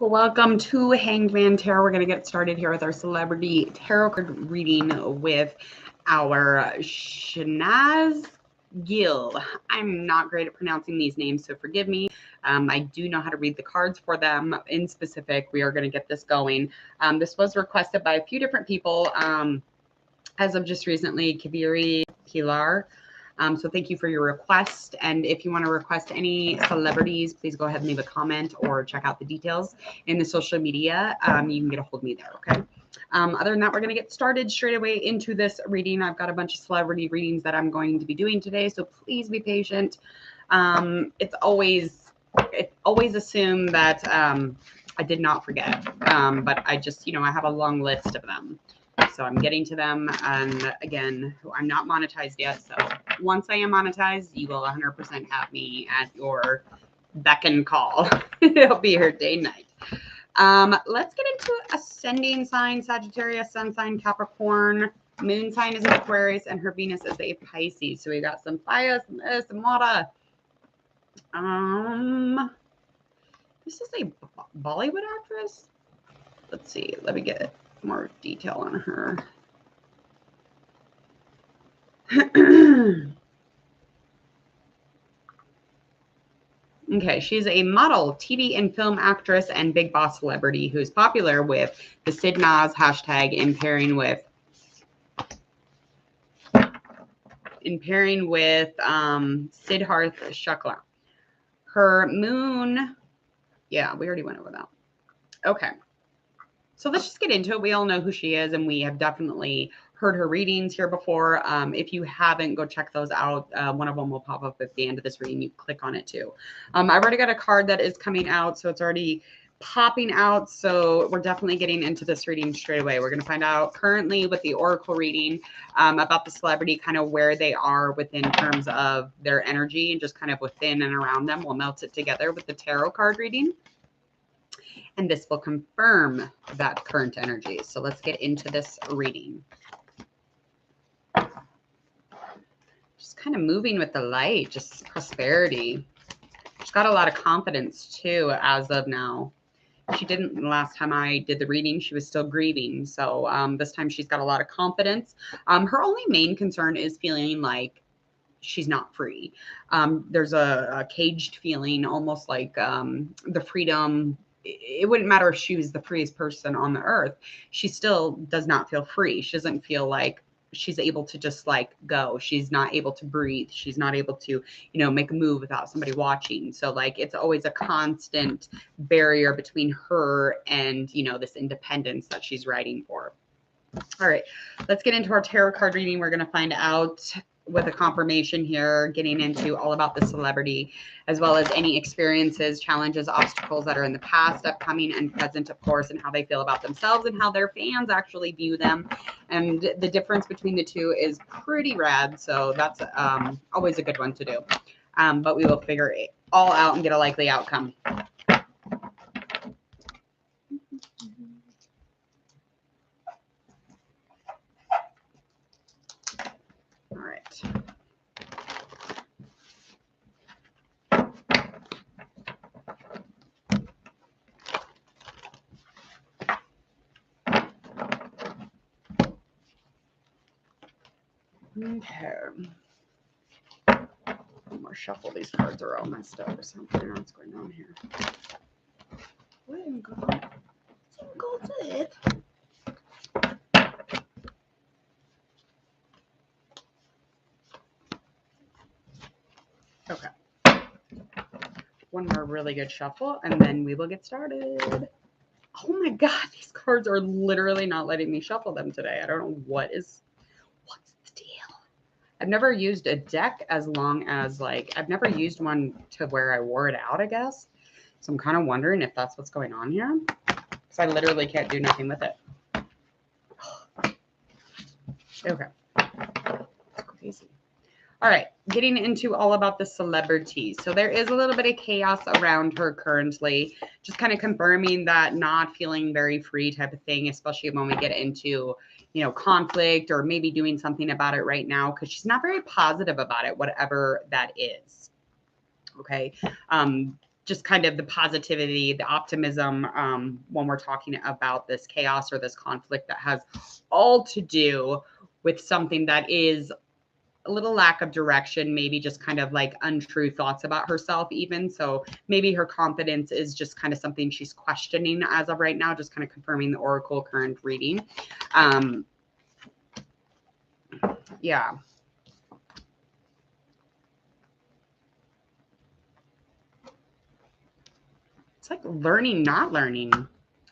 Welcome to Hanged Man Tarot. We're going to get started here with our celebrity tarot card reading with our Shehnaaz Gill. I'm not great at pronouncing these names, so forgive me. I do know how to read the cards for them in specific. We are going to get this going. This was requested by a few different people as of just recently, Kaviri Pilar. So thank you for your request. And if you want to request any celebrities, please go ahead and leave a comment or check out the details in the social media. You can get a hold of me there, okay? Other than that, we're going to get started straight away into this reading. I've got a bunch of celebrity readings that I'm going to be doing today, so please be patient. It's always assume that I did not forget, but I just, I have a long list of them. So I'm getting to them. And again, I'm not monetized yet. So once I am monetized, you will 100% have me at your beck and call. It'll be here day and night. Let's get into ascending sign, Sagittarius, sun sign, Capricorn, moon sign is an Aquarius, and her Venus is a Pisces. So we got some fire, some water. This is a Bollywood actress. Let's see. Let me get more detail on her. Okay, she's a model, TV and film actress, and big boss celebrity who's popular with the Shehnaaz hashtag in pairing with Siddharth Shukla. Her moon, yeah, we already went over that. Okay. So let's just get into it. We all know who she is, and we have definitely heard her readings here before. If you haven't, go check those out. One of them will pop up at the end of this reading. You click on it too. I've already got a card that is coming out, so it's already popping out. So we're definitely getting into this reading straight away. We're going to find out currently with the Oracle reading about the celebrity, kind of where they are within terms of their energy and just kind of within and around them. We'll melt it together with the tarot card reading. And this will confirm that current energy. So let's get into this reading. Just kind of moving with the light, just prosperity. She's got a lot of confidence too, as of now. She didn't last time I did the reading. She was still grieving. So this time she's got a lot of confidence. Her only main concern is feeling like she's not free. There's a caged feeling, almost like the freedom. It wouldn't matter if she was the freest person on the earth. She still does not feel free. She doesn't feel like she's able to just like go. She's not able to breathe. She's not able to, make a move without somebody watching. So like, it's always a constant barrier between her and, this independence that she's writing for. All right, let's get into our tarot card reading. We're going to find out with a confirmation here, getting into all about the celebrity, as well as any experiences, challenges, obstacles that are in the past, upcoming, and present, of course, and how they feel about themselves and how their fans actually view them. And the difference between the two is pretty rad. So that's always a good one to do. But we will figure it all out and get a likely outcome. All right. Okay. One more shuffle. These cards are all messed up or something. I don't know what's going on here. What in God's it? Okay. One more really good shuffle, and then we will get started. Oh my God, these cards are literally not letting me shuffle them today. I don't know what's the deal. I've never used a deck as long as I've never used one to where I wore it out, I guess. So I'm kind of wondering if that's what's going on here. Because I literally can't do nothing with it. Okay. It's crazy. All right, getting into all about the celebrities. So there is a little bit of chaos around her currently, just kind of confirming that not feeling very free type of thing, especially when we get into, conflict or maybe doing something about it right now, because she's not very positive about it, whatever that is. Okay. just kind of the positivity, the optimism when we're talking about this chaos or this conflict that has all to do with something that is a little lack of direction, maybe just kind of like untrue thoughts about herself even. So maybe her confidence is just kind of something she's questioning as of right now, just kind of confirming the Oracle current reading. Yeah. It's like learning, not learning.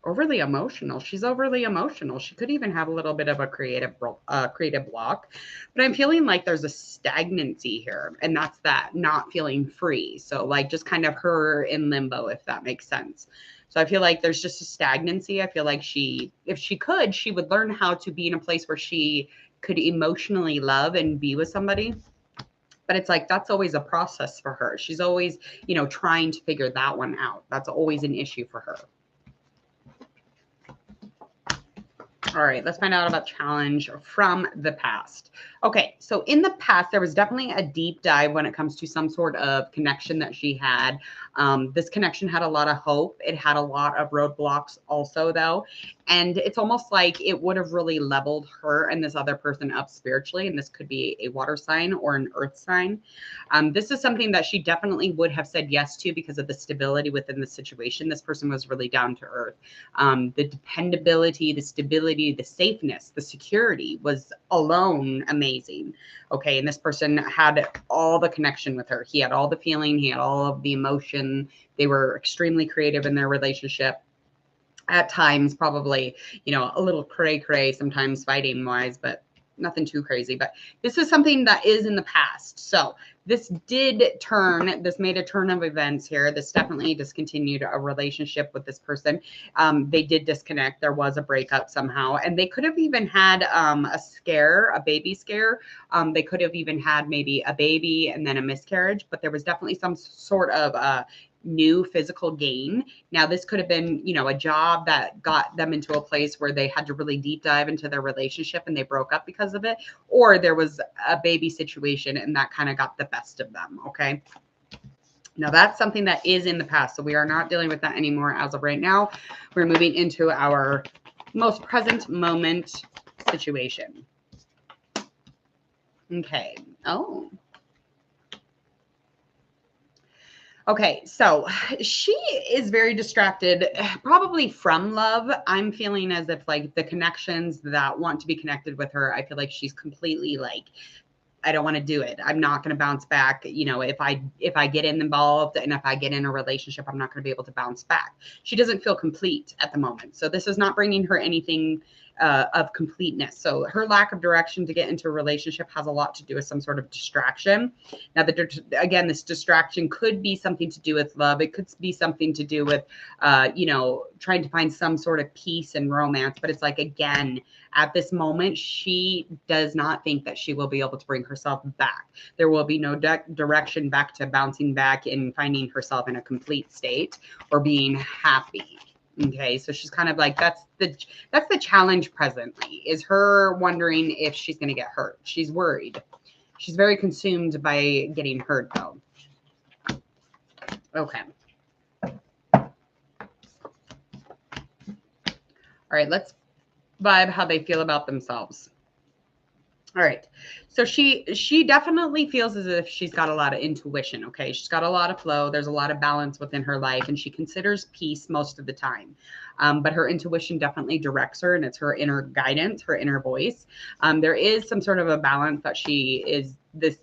Overly emotional. She's overly emotional. She could even have a little bit of a creative block, but I'm feeling like there's a stagnancy here, and that's that not feeling free. So like just kind of her in limbo, if that makes sense. So I feel like there's just a stagnancy. I feel like if she could, she would learn how to be in a place where she could emotionally love and be with somebody. But it's like that's always a process for her. She's always, trying to figure that one out. That's always an issue for her. All right, let's find out about challenge from the past. Okay, so in the past, there was definitely a deep dive when it comes to some sort of connection that she had. This connection had a lot of hope. It had a lot of roadblocks also, though. And it's almost like it would have really leveled her and this other person up spiritually. And this could be a water sign or an earth sign. This is something that she definitely would have said yes to because of the stability within the situation. This person was really down to earth. The dependability, the stability, the safeness, the security was alone amazing. Okay. And this person had all the connection with her. He had all the feeling. He had all of the emotion. They were extremely creative in their relationship. At times, probably, a little cray-cray, sometimes fighting wise, but nothing too crazy. But this is something that is in the past. So this made a turn of events here. This definitely discontinued a relationship with this person. They did disconnect. There was a breakup somehow. And they could have even had a baby scare. They could have even had maybe a baby and then a miscarriage. But there was definitely some sort of new physical gain. Now, this could have been, a job that got them into a place where they had to really deep dive into their relationship and they broke up because of it, or there was a baby situation and that kind of got the best of them. Okay. Now that's something that is in the past. So we are not dealing with that anymore as of right now. We're moving into our most present moment situation. Okay. Oh, okay, so she is very distracted, probably from love. I'm feeling as if like the connections that want to be connected with her, I feel like she's completely like, I don't want to do it. I'm not going to bounce back. If I get involved and if I get in a relationship, I'm not going to be able to bounce back. She doesn't feel complete at the moment. So this is not bringing her anything of completeness. So her lack of direction to get into a relationship has a lot to do with some sort of distraction. Now, again, this distraction could be something to do with love. It could be something to do with, trying to find some sort of peace and romance. But it's like, again, at this moment, she does not think that she will be able to bring herself back. There will be no direction back to bouncing back and finding herself in a complete state or being happy. Okay, so she's kind of like, that's the challenge presently, is her wondering if she's going to get hurt. She's worried. She's very consumed by getting hurt, though. Okay. All right, let's vibe how they feel about themselves. All right. So she definitely feels as if she's got a lot of intuition. Okay. She's got a lot of flow. There's a lot of balance within her life, and she considers peace most of the time. But her intuition definitely directs her, and it's her inner guidance, her inner voice. There is some sort of a balance that she is.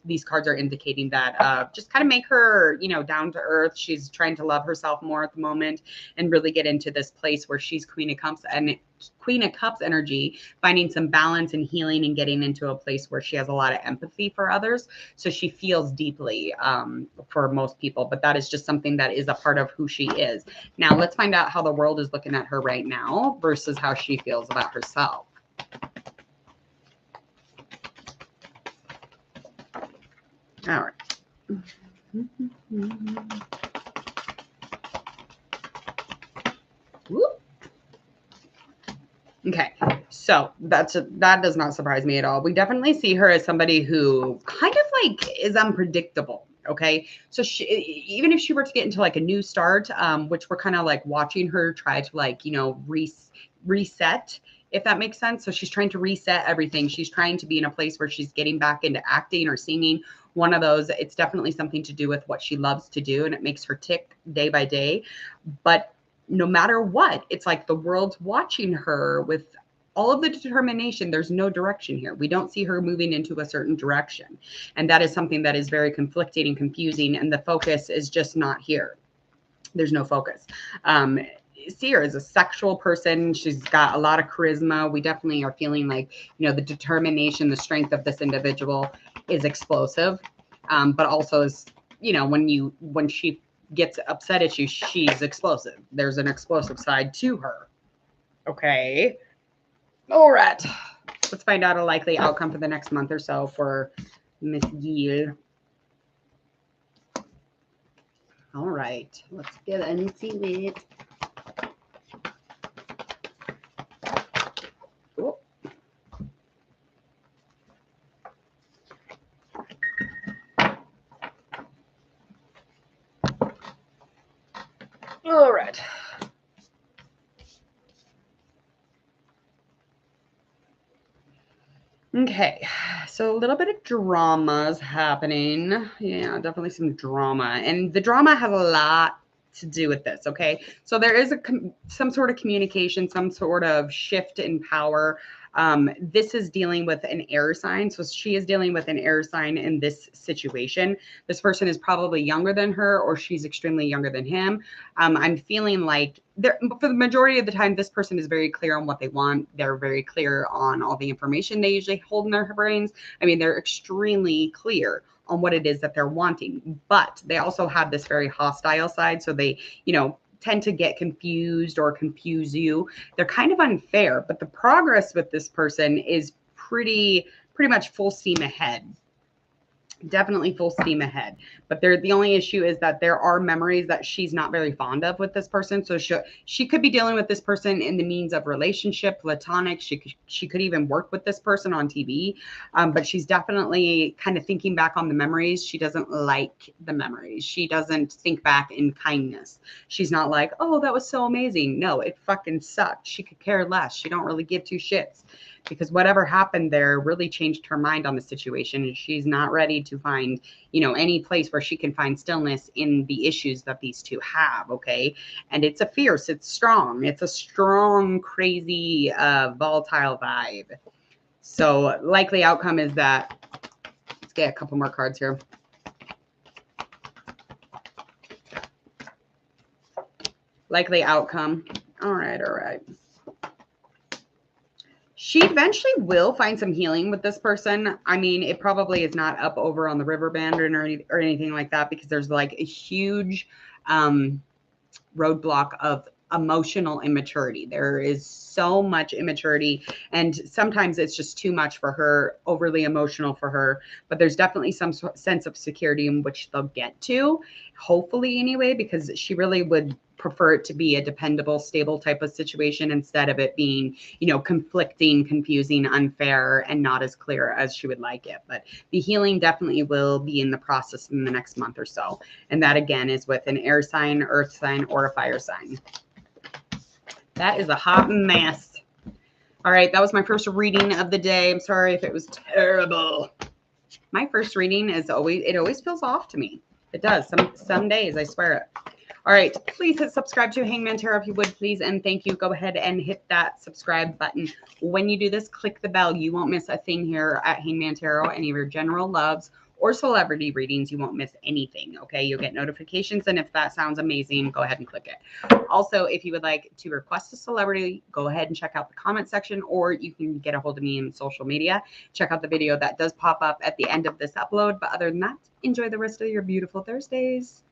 These cards are indicating that just kind of make her, down to earth. She's trying to love herself more at the moment and really get into this place where she's Queen of Cups energy, finding some balance and healing and getting into a place where she has a lot of empathy for others. So she feels deeply for most people, but that is just something that is a part of who she is. Now let's find out how the world is looking at her right now versus how she feels about herself. All right. Whoop. Okay, so that does not surprise me at all. We definitely see her as somebody who kind of like is unpredictable. Okay. So even if she were to get into like a new start, which we're kind of like watching her try to like, reset, if that makes sense. So she's trying to reset everything. She's trying to be in a place where she's getting back into acting or singing. One of those, it's definitely something to do with what she loves to do, and it makes her tick day by day. But no matter what, it's like the world's watching her with all of the determination. There's no direction here. We don't see her moving into a certain direction. And that is something that is very conflicting and confusing. And the focus is just not here. There's no focus. See her as a sexual person. She's got a lot of charisma. We definitely are feeling like, the determination, the strength of this individual is explosive. But also is, when she gets upset at you, she's explosive. There's an explosive side to her. Okay. All right. Let's find out a likely outcome for the next month or so for Miss Gill. All right. Let's get into it. Oh. All right. Okay, so a little bit of drama is happening. Yeah, definitely some drama. And the drama has a lot to do with this, okay? So there is some sort of communication, some sort of shift in power. This is dealing with an air sign. So she is dealing with an air sign in this situation. This person is probably younger than her, or she's extremely younger than him. I'm feeling like for the majority of the time, this person is very clear on what they want. They're very clear on all the information they usually hold in their brains. I mean, they're extremely clear on what it is that they're wanting, but they also have this very hostile side. So they, tend to get confused or confuse you. They're kind of unfair, but the progress with this person is pretty much full steam ahead. Definitely full steam ahead. But the only issue is that there are memories that she's not very fond of with this person. So she could be dealing with this person in the means of relationship, platonic. She could even work with this person on TV. But she's definitely kind of thinking back on the memories. She doesn't like the memories. She doesn't think back in kindness. She's not like, oh, that was so amazing. No, it fucking sucked. She could care less. She don't really give two shits, because whatever happened there really changed her mind on the situation. And she's not ready to find, any place where she can find stillness in the issues that these two have. Okay. And it's it's a strong, crazy, volatile vibe. So likely outcome is that, let's get a couple more cards here. Likely outcome. All right. She eventually will find some healing with this person. I mean, it probably is not up over on the river band or anything like that, because there's like a huge roadblock of emotional immaturity. There is so much immaturity, and sometimes it's just too much for her, overly emotional for her. But there's definitely some sense of security in which they'll get to, hopefully anyway, because she really would prefer it to be a dependable, stable type of situation instead of it being, conflicting, confusing, unfair, and not as clear as she would like it. But the healing definitely will be in the process in the next month or so. And that again is with an air sign, earth sign, or a fire sign. That is a hot mess. All right, that was my first reading of the day. I'm sorry if it was terrible. My first reading it always feels off to me. It does. Some days, I swear it. All right, please hit subscribe to Hangman Tarot if you would, please. And thank you. Go ahead and hit that subscribe button. When you do this, click the bell. You won't miss a thing here at Hangman Tarot. Any of your general loves or celebrity readings, you won't miss anything, okay? You'll get notifications, and if that sounds amazing, go ahead and click it. Also, if you would like to request a celebrity, go ahead and check out the comment section, or you can get a hold of me in social media. Check out the video that does pop up at the end of this upload. But other than that, enjoy the rest of your beautiful Thursdays.